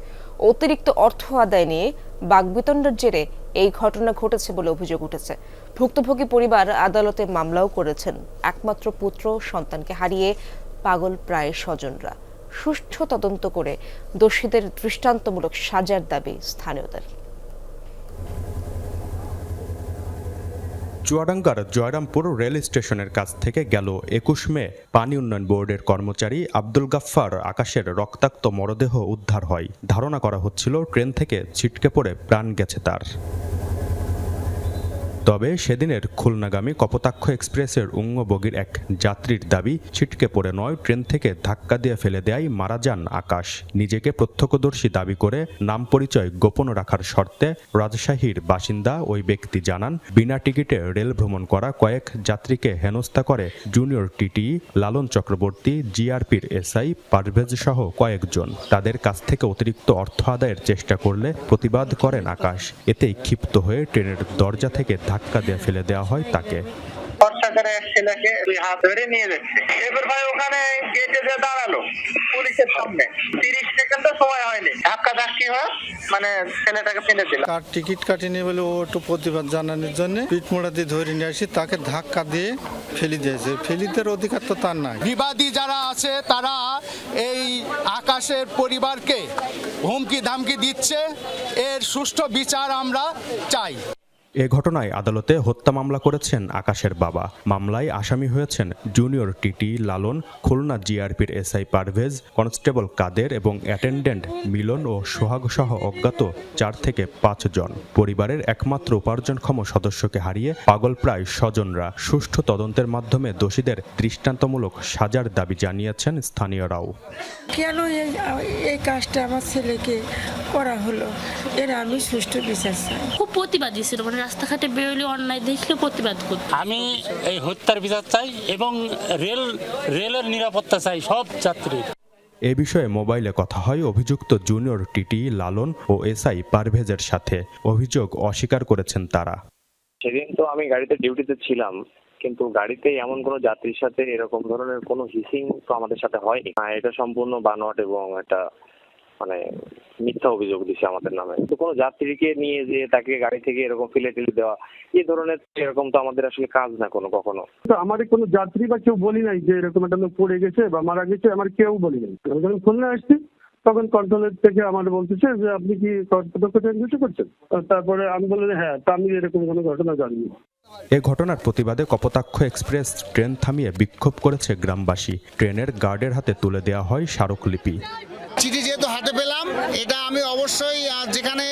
অতিরিক্ত অর্থ আদায় নিয়ে বাকবিতণ্ডার জেরে এই ঘটনা ঘটেছে বলে অভিযোগ উঠেছে। ভুক্তভোগী পরিবার আদালতে মামলাও করেছেন। একমাত্র পুত্র সন্তানকে হারিয়ে পাগল প্রায় স্বজনরা। সুষ্ঠু তদন্ত করে দোষীদের দৃষ্টান্তমূলক সাজার দাবি স্থানীয়দের। চুয়াডাঙ্গার জয়রামপুর রেল স্টেশনের কাছ থেকে গেল 21 মে পানি উন্নয়ন বোর্ডের কর্মচারী আব্দুল গাফফার আকাশের রক্তাক্ত মরদেহ উদ্ধার হয়। ধারণা করা হচ্ছিল ট্রেন থেকে ছিটকে পড়ে প্রাণ গেছে তার। তবে সেদিনের খুলনাগামী কপোতাক্ষ এক্সপ্রেসের উঙ্গ বগির এক যাত্রীর দাবি, ছিটকে পড়ে নয়, ট্রেন থেকে ধাক্কা দিয়ে ফেলে দেয় মারা যান আকাশ। নিজেকে প্রত্যক্ষদর্শী দাবি করে নাম পরিচয় গোপন রাখার শর্তে রাজশাহীর বাসিন্দা ওই ব্যক্তি জানান, বিনা টিকিটে রেল ভ্রমণ করা কয়েক যাত্রীকে হেনস্থা করে জুনিয়র টিটিই লালন চক্রবর্তী, জিআরপির এসআই পারভেজ সহ কয়েকজন। তাদের কাছ থেকে অতিরিক্ত অর্থ আদায়ের চেষ্টা করলে প্রতিবাদ করেন আকাশ। এতেই ক্ষিপ্ত হয়ে ট্রেনের দরজা থেকে ধাক্কা দিয়ে ফেলে দেওয়া হয় তাকে। ছেলেকে দুই হাত ধরে নিয়ে যাচ্ছে। এবার ভাই ওখানে গেটে যে দাঁড়ালো পুলিশের সামনে, 30 সেকেন্ড সময় হয়নি, ধাক্কা ধাক্কি হয় মানে ছেলেটাকে ফেলে দিল। কার টিকিট কাটেনি বলে ও একটু প্রতিবাদ জানানোর জন্য পিঠমোড়া দিয়ে ধরে নিয়ে আসি, তাকে ধাক্কা দিয়ে ফেলে দিয়েছে। ফেলিদের অধিকার তো তার নাই। বিবাদী যারা আছে তারা এই আকাশের পরিবারকে হুমকি ধামকি দিচ্ছে, এর সুষ্ঠু বিচার আমরা চাই। এ ঘটনায় আদালতে হত্যা মামলা করেছেন আকাশের বাবা। মামলায় আসামি হয়েছেন জুনিয়র টিটি লালন, খুলনা জিআরপির এসআই পারভেজ, কনস্টেবল কাদের এবং অ্যাটেন্ডেন্ট মিলন ও সোহাগ সহ অজ্ঞাত 4 থেকে 5 জন। পরিবারের একমাত্র উপার্জনক্ষম সদস্যকে হারিয়ে পাগল প্রায় স্বজনরা। সুষ্ঠু তদন্তের মাধ্যমে দোষীদের দৃষ্টান্তমূলক সাজার দাবি জানিয়েছেন স্থানীয়রাও। কেন এই কাজটা আমার ছেলেকে করা হলো, এর আমি সুষ্ঠু বিচার চাই। খুব প্রতিবাদী ছিল, মানে রাস্তাঘাটে বেরোলে অন্যায় দেখলে প্রতিবাদ করত। আমি এই হত্যার বিচার চাই এবং রেলের নিরাপত্তা চাই সব যাত্রীর। এ বিষয়ে মোবাইলে কথা হয় অভিযুক্ত জুনিয়র টিটি লালন ও এসআই পারভেজের সাথে। অভিযোগ অস্বীকার করেছেন তারা। সেদিন তো আমি গাড়িতে ডিউটিতে ছিলাম, কিন্তু গাড়িতে এমন কোনো যাত্রীর সাথে এরকম ধরনের কোনো হিসিং তো আমাদের সাথে হয়নি। এটা সম্পূর্ণ বানোয়াট এবং এটা মানে মিথ্যা অভিযোগ দিছে আমাদের নামে। তো কোনো যাত্রীকে নিয়ে যে তাকে গাড়ি থেকে এরকম ফেলে দেওয়া, এই ধরনের এরকম তো আমাদের আসলে কাজ না কখনো। তো আমার কোনো যাত্রী বা কেউ বলি নাই যে এরকম একটা লোক পড়ে গেছে বা মারা গেছে, আমার কেউ বলি নাই। যখন খুলনা আসছি তখন কন্ট্রোলের থেকে আমার বলতেছে যে আপনি কি কর্তৃপক্ষ থেকে করছেন? তারপরে আমি বললাম হ্যাঁ, তা আমি এরকম কোনো ঘটনা জানিনি। এ ঘটনার প্রতিবাদে কপোতাক্ষ এক্সপ্রেস ট্রেন থামিয়ে বিক্ষোভ করেছে গ্রামবাসী। ট্রেনের গার্ডের হাতে তুলে দেওয়া হয় স্মারকলিপি। চিঠি যেহেতু হাতে পেলাম, এটা আমি অবশ্যই যেখানে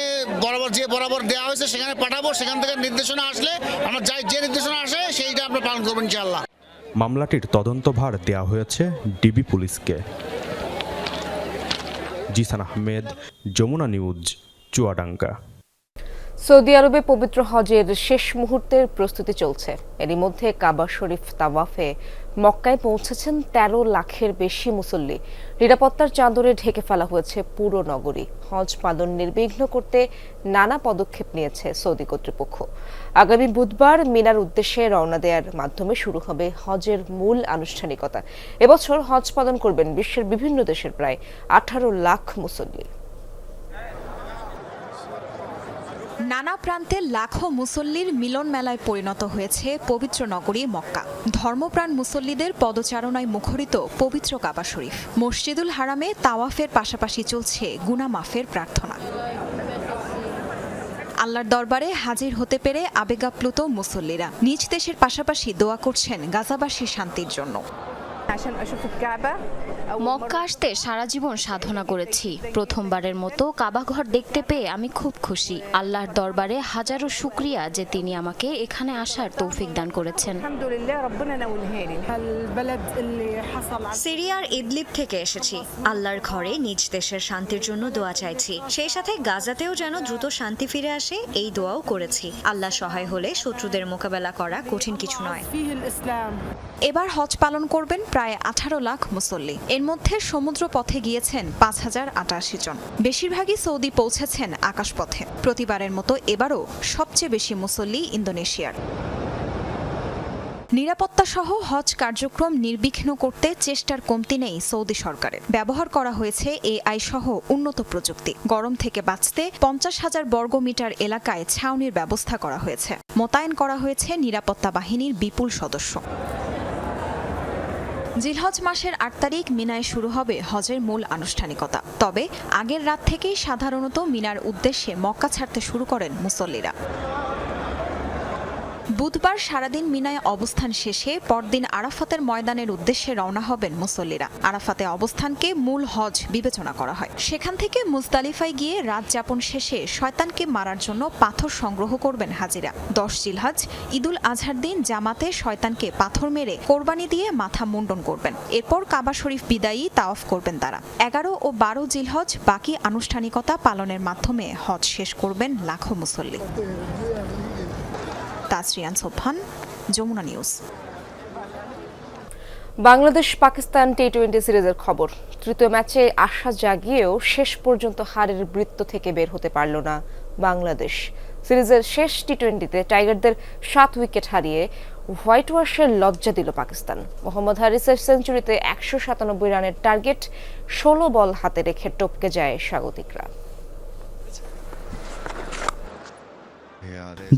বরাবর দেওয়া হয়েছে সেখানে পাঠাবো। সেখান থেকে নির্দেশনা আসলে আমরা যে নির্দেশনা আসে সেইটা আমরা পালন করবো ইনশাআল্লাহ। মামলাটির তদন্তভার দেওয়া হয়েছে ডিবি পুলিশকে। জিসান আহমেদ, যমুনা নিউজ, চুয়াডাঙ্গা। সৌদি আরবে পবিত্র হজের শেষ মুহূর্তের প্রস্তুতি চলছে। এরই মধ্যে কাবা শরীফ তাওয়াফে মক্কায় পৌঁছেছেন 13 লাখের বেশি মুসল্লি। নিরাপত্তার চাদরে ঢেকে ফেলা হয়েছে পুরো নগরী। হজ পালন নির্বিঘ্ন করতে নানা পদক্ষেপ নিয়েছে সৌদি কর্তৃপক্ষ। আগামী বুধবার মিনার উদ্দেশ্যে রওনা দেওয়ার মাধ্যমে শুরু হবে হজের মূল আনুষ্ঠানিকতা। এবছর হজ পালন করবেন বিশ্বের বিভিন্ন দেশের প্রায় 18 লাখ মুসল্লি। নানা প্রান্তে লাখো মুসল্লির মিলন মেলায় পরিণত হয়েছে পবিত্র নগরী মক্কা। ধর্মপ্রাণ মুসল্লিদের পদচারণায় মুখরিত পবিত্র কাবা শরীফ। মসজিদুল হারামে তাওয়াফের পাশাপাশি চলছে গুনাহ মাফের প্রার্থনা। আল্লাহর দরবারে হাজির হতে পেরে আবেগাপ্লুত মুসল্লিরা নিজ দেশের পাশাপাশি দোয়া করছেন গাজাবাসীর শান্তির জন্য। মক্কা আসতে সারা জীবন সাধনা করেছি। প্রথমবারের মতো কাবাঘর দেখতে পেয়ে আমি খুব খুশি। আল্লাহর দরবারে হাজারো শুকরিয়া যে তিনি আমাকে এখানে আসার তৌফিক দান করেছেন। সিরিয়ার ইদলিব থেকে এসেছি। আল্লাহর ঘরে নিজ দেশের শান্তির জন্য দোয়া চাইছি। সেই সাথে গাজাতেও যেন দ্রুত শান্তি ফিরে আসে এই দোয়াও করেছি। আল্লাহ সহায় হলে শত্রুদের মোকাবেলা করা কঠিন কিছু নয়। এবার হজ পালন করবেন প্রায় 18 লাখ মুসল্লি। এর মধ্যে সমুদ্র পথে গিয়েছেন 5088 জন। বেশিরভাগই সৌদি পৌঁছেছেন আকাশপথে। প্রতিবারের মতো এবারও সবচেয়ে বেশি মুসল্লি ইন্দোনেশিয়ার। নিরাপত্তা সহ হজ কার্যক্রম নির্বিঘ্ন করতে চেষ্টার কমতি নেই সৌদি সরকারের। ব্যবহার করা হয়েছে এআই সহ উন্নত প্রযুক্তি। গরম থেকে বাঁচতে 50,000 বর্গমিটার এলাকায় ছাউনির ব্যবস্থা করা হয়েছে। মোতায়েন করা হয়েছে নিরাপত্তা বাহিনীর বিপুল সদস্য। জিলহজ মাসের 8 তারিখ মিনায় শুরু হবে হজের মূল আনুষ্ঠানিকতা। তবে আগের রাত থেকেই সাধারণত মিনার উদ্দেশ্যে মক্কা ছাড়তে শুরু করেন মুসল্লিরা। বুধবার সারাদিন মিনায় অবস্থান শেষে পরদিন আরাফাতের ময়দানের উদ্দেশ্যে রওনা হবেন মুসল্লিরা। আরাফাতে অবস্থানকে মূল হজ বিবেচনা করা হয়। সেখান থেকে মুজদালিফায় গিয়ে রাত যাপন শেষে শয়তানকে মারার জন্য পাথর সংগ্রহ করবেন হাজিরা। 10 জিলহজ ঈদুল আজহার দিন জামাতে শয়তানকে পাথর মেরে কোরবানি দিয়ে মাথা মুন্ডন করবেন। এরপর কাবা শরীফ বিদায়ী তাওয়াফ করবেন তারা। 11 ও 12 জিলহজ বাকি আনুষ্ঠানিকতা পালনের মাধ্যমে হজ শেষ করবেন লাখো মুসল্লি। তাসরিয়ান সোবহান, যমুনা নিউজ। বাংলাদেশ পাকিস্তান টি-20 সিরিজের খবর। তৃতীয় ম্যাচে আশা জাগিয়েও শেষ পর্যন্ত হারের বৃত্ত থেকে বের হতে পারল না বাংলাদেশ। সিরিজের শেষ টি-20তে টাইগারদের 7 উইকেট হারিয়ে হোয়াইট ওয়াশের লজ্জা দিল পাকিস্তান। মোহাম্মদ হারিসের সেঞ্চুরিতে 197 রানের টার্গেট 16 বল হাতে রেখে টপকে যায় স্বাগতিকরা।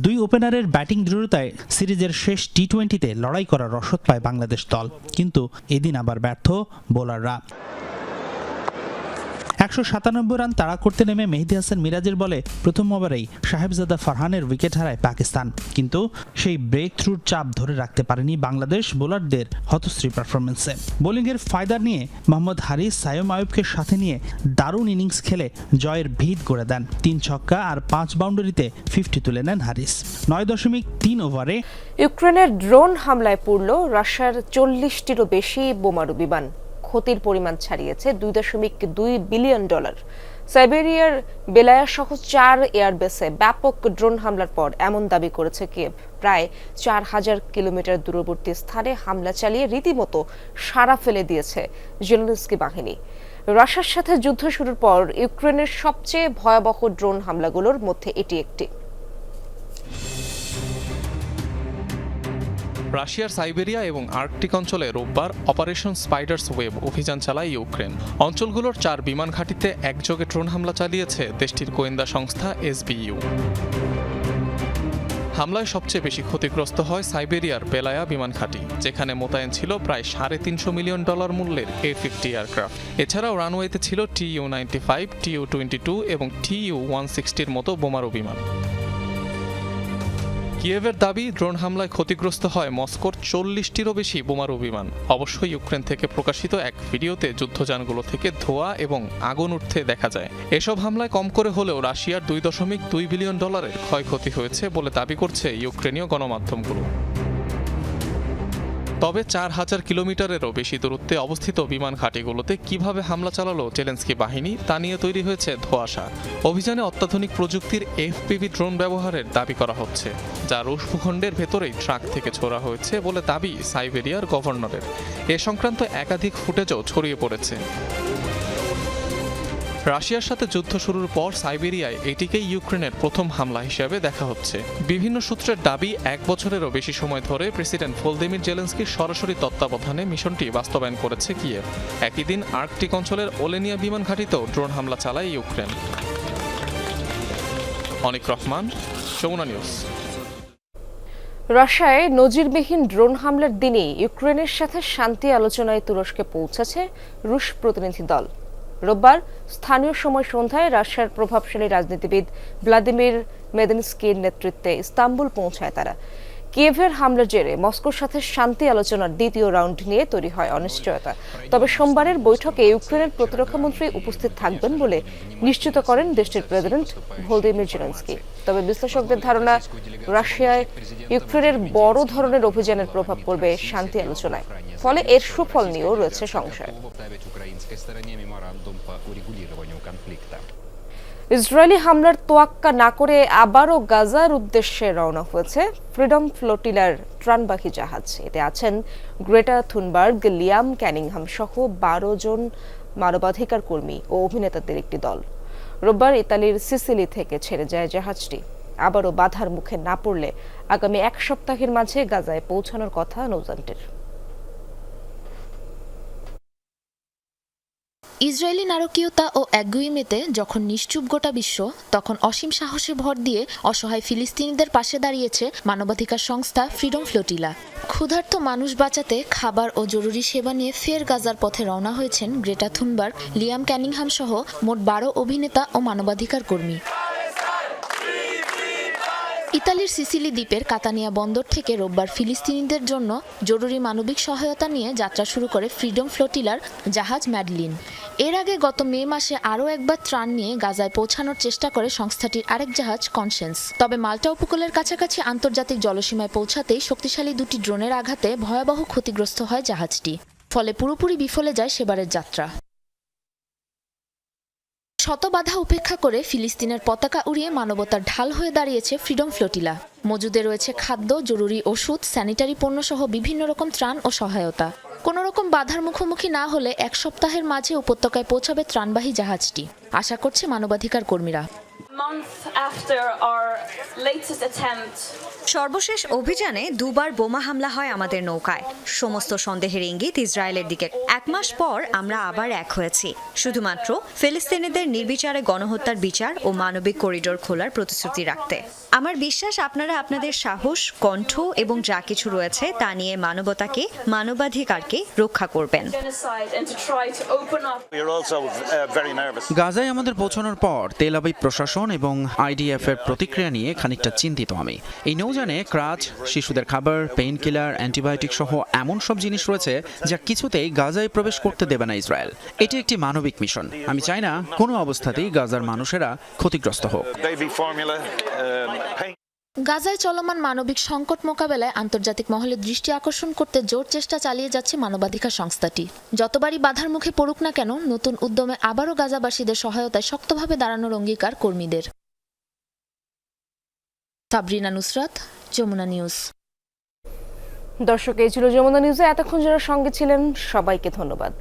দুই ওপেনারের ব্যাটিং দৃঢ়তায় সিরিজের শেষ টি-20তে লড়াই করার রসদ পায় বাংলাদেশ দল, কিন্তু এদিন আবার ব্যর্থ বোলাররা। 197 রান তাড়া করতে নেমে মেহেদী হাসান মিরাজের বলে প্রথম ওভারেই সাহেবজাদা ফারহানের উইকেট হারায় পাকিস্তান, কিন্তু সেই ব্রেক থ্রুর চাপ ধরে রাখতে পারেনি বাংলাদেশ বোলারদের হতশ্রী পারফরমেন্সে। বোলিংয়ের ফায়দা নিয়ে মোহাম্মদ হারিস সাইম আয়ুবকে সাথে নিয়ে দারুণ ইনিংস খেলে জয়ের ভিত গড়ে দেন। 3 ছক্কা আর 5 বাউন্ডারিতে 50 তুলে নেন হারিস। 9.3 ওভারে ইউক্রেনের ড্রোন হামলায় পুড়ল রাশিয়ার 40টিরও বেশি বোমারু বিমান। ক্ষতির পরিমাণ ছাড়িয়েছে $2.2 বিলিয়ন। সাইবেরিয়ার বেলায়া সহ 4 এয়ারবেসে ব্যাপক ড্রোন হামলার পর এমন দাবি করেছে কিয়েভ। প্রায় 4000 কিলোমিটার দূরবর্তী স্থানে হামলা চালিয়ে রীতিমতো সাড়া ফেলে দিয়েছে জেলেনস্কি বাহিনী। রাশিয়ার সাথে যুদ্ধ শুরুর পর ইউক্রেনের সবচেয়ে ভয়াবহ ড্রোন হামলাগুলোর মধ্যে এটি একটি। রাশিয়ার সাইবেরিয়া এবং আর্কটিক অঞ্চলে রোববার অপারেশন স্পাইডার্স ওয়েব অভিযান চালায় ইউক্রেন। অঞ্চলগুলোর 4 বিমান ঘাঁটিতে একযোগে ড্রোন হামলা চালিয়েছে দেশটির গোয়েন্দা সংস্থা SBU। হামলায় সবচেয়ে বেশি ক্ষতিগ্রস্ত হয় সাইবেরিয়ার বেলায়া বিমান ঘাঁটি, যেখানে মোতায়েন ছিল প্রায় $350 মিলিয়ন মূল্যের A-50 এয়ারক্রাফট। এছাড়াও রানওয়েতে ছিল Tu-95, Tu-22 এবং Tu-160-র মতো বোমারু বিমান। কিয়েভের দাবি, ড্রোন হামলায় ক্ষতিগ্রস্ত হয় মস্কোর 40টিরও বেশি বোমারু বিমান। অবশ্যই ইউক্রেন থেকে প্রকাশিত এক ভিডিওতে যুদ্ধযানগুলো থেকে ধোঁয়া এবং আগুন উঠতে দেখা যায়। এসব হামলায় কম করে হলেও রাশিয়ার $2.2 বিলিয়ন ক্ষয়ক্ষতি হয়েছে বলে দাবি করছে ইউক্রেনীয় গণমাধ্যমগুলো। তবে 4000 কিলোমিটারেরও বেশি দূরত্বে অবস্থিত বিমান ঘাঁটিগুলোতে কিভাবে হামলা চালালো জেলেনস্কি বাহিনী তা নিয়ে তৈরি হয়েছে ধোঁয়াশা। অভিযানে অত্যাধুনিক প্রযুক্তির FPV ড্রোন ব্যবহারের দাবি করা হচ্ছে, যা রুশ ভূখণ্ডের ভেতরেই ট্রাক থেকে ছোড়া হয়েছে বলে দাবি সাইবেরিয়ার গভর্নরের। এ সংক্রান্ত একাধিক ফুটেজও ছড়িয়ে পড়েছে। রাশিয়ার সাথে যুদ্ধ শুরুর পর সাইবেরিয়ায় এটিকেই ইউক্রেনের প্রথম হামলা হিসেবে দেখা হচ্ছে। বিভিন্ন সূত্রের দাবি, 1 বছরেরও বেশি সময় ধরে প্রেসিডেন্ট ভলোদিমির জেলেনস্কির সরাসরি তত্ত্বাবধানে মিশনটি বাস্তবায়ন করেছে কিয়েভ। একই দিন আর্কটিক অঞ্চলের ওলেনিয়া বিমান ঘাঁটিতেও ড্রোন হামলা চালায় ইউক্রেন। অনিক রহমান, যমুনা নিউজ। রাশিয়ায় নজিরবিহীন ড্রোন হামলার দিনেই ইউক্রেনের সাথে শান্তি আলোচনায় তুরস্কে পৌঁছেছে রুশ প্রতিনিধি দল। রোববার স্থানীয় সময় সন্ধ্যায় রাশিয়ার প্রভাবশালী রাজনীতিবিদ ভ্লাদিমির মেদিনস্কির নেতৃত্বে ইস্তাম্বুল পৌঁছায় তারা। কিয়েভের হামলার জেরে মস্কোর সাথে শান্তি আলোচনার দ্বিতীয় রাউন্ড নিয়ে তৈরি হয় অনিশ্চয়তা। তবে সোমবারের বৈঠকে ইউক্রেনের প্রতিরক্ষামন্ত্রী উপস্থিত থাকবেন বলে নিশ্চিত করেন দেশটির প্রেসিডেন্ট ভলোদিমির জেলেনস্কি। তবে বিশ্লেষকদের ধারণা, রাশিয়ায় ইউক্রেনের বড় ধরনের অভিযানের প্রভাব পড়বে শান্তি আলোচনায়, ফলে এর সুফল নিয়েও রয়েছে সংশয়। ইসরায়েলি হামলার তোয়াক্কা না করে আবারও গাজার উদ্দেশ্যে রওনা হয়েছে ফ্রিডম ফ্লোটিলার ত্রাণবাহী জাহাজ। এতে আছেন গ্রেটা থুনবার্গ, লিয়াম ক্যানিংহাম সহ 12 জন মানবাধিকার কর্মী ও অভিনেতাদের একটি দল। রোববার ইতালির সিসিলি থেকে ছেড়ে যায় জাহাজটি। আবারও বাধার মুখে না পড়লে আগামী এক সপ্তাহের মাঝে গাজায় পৌঁছানোর কথা নৌযানটির। ইসরায়েলি নারকীয়তা ও একগুঁয়েমিতে যখন নিশ্চুপ গোটা বিশ্ব, তখন অসীম সাহসে ভর দিয়ে অসহায় ফিলিস্তিনিদের পাশে দাঁড়িয়েছে মানবাধিকার সংস্থা ফ্রিডম ফ্লোটিলা। ক্ষুধার্ত মানুষ বাঁচাতে খাবার ও জরুরি সেবা নিয়ে ফের গাজার পথে রওনা হয়েছেন গ্রেটা থুনবার্গ, লিয়াম ক্যানিংহাম সহ মোট 12 অভিনেতা ও মানবাধিকার কর্মী। ইতালির সিসিলি দ্বীপের কাতানিয়া বন্দর থেকে রোববার ফিলিস্তিনিদের জন্য জরুরি মানবিক সহায়তা নিয়ে যাত্রা শুরু করে ফ্রিডম ফ্লোটিলার জাহাজ ম্যাডলিন। এর আগে গত মে মাসে আরও একবার ত্রাণ নিয়ে গাজায় পৌঁছানোর চেষ্টা করে সংস্থাটির আরেক জাহাজ কনসেন্স। তবে মাল্টা উপকূলের কাছাকাছি আন্তর্জাতিক জলসীমায় পৌঁছাতেই শক্তিশালী 2টি ড্রোনের আঘাতে ভয়াবহ ক্ষতিগ্রস্ত হয় জাহাজটি, ফলে পুরোপুরি বিফলে যায় সেবারের যাত্রা। শত বাধা উপেক্ষা করে ফিলিস্তিনের পতাকা উড়িয়ে মানবতার ঢাল হয়ে দাঁড়িয়েছে ফ্রিডম ফ্লোটিলা। মজুদে রয়েছে খাদ্য, জরুরি ওষুধ, স্যানিটারি পণ্য সহ বিভিন্ন রকম ত্রাণ ও সহায়তা। কোনো রকম বাধার মুখোমুখি না হলে এক সপ্তাহের মাঝে উপত্যকায় পৌঁছাবে ত্রাণবাহী জাহাজটি, আশা করছে মানবাধিকার কর্মীরা। সর্বশেষ অভিযানে 2বার বোমা হামলা হয় আমাদের নৌকায়। সমস্ত সন্দেহের ইঙ্গিত ইসরায়েলের দিকে। 1 মাস পর আমরা আবার এক হয়েছি, শুধুমাত্র ফিলিস্তিনিদের নির্বিচারে গণহত্যার বিচার ও মানবিক করিডোর খোলার প্রতিশ্রুতি রাখতে। আমার বিশ্বাস আপনারা আপনাদের সাহস, কণ্ঠ এবং যা কিছু রয়েছে তা নিয়ে মানবতাকে, মানবাধিকারকে রক্ষা করবেন। গাজায় আমাদের পৌঁছানোর পর তেল আবিব প্রশাসন এবং IDF এর প্রতিক্রিয়া নিয়ে খানিকটা চিন্তিত আমি। এই নৌযানে ক্রাচ, শিশুদের খাবার, পেইন কিলার, অ্যান্টিবায়োটিক সহ এমন সব জিনিস রয়েছে যা কিছুতেই গাজায় প্রবেশ করতে দেবে না ইসরায়েল। এটি একটি মানবিক মিশন। আমি চাই না কোনো অবস্থাতেই গাজার মানুষেরা ক্ষতিগ্রস্ত হোক। গাজায় চলমান মানবিক সংকট মোকাবেলায় আন্তর্জাতিক মহলে দৃষ্টি আকর্ষণ করতে জোর চেষ্টা চালিয়ে যাচ্ছে মানবাধিকার সংস্থাটি। যতবারই বাধার মুখে পড়ুক না কেন, নতুন উদ্যমে আবারও গাজাবাসীদের সহায়তায় শক্তভাবে দাঁড়ানোর অঙ্গীকার কর্মীদের। সাবরিনা নুসরাত, যমুনা নিউজ। দর্শক, এই ছিল যমুনা নিউজে এতক্ষণ যারা সঙ্গে ছিলেন সবাইকে ধন্যবাদ।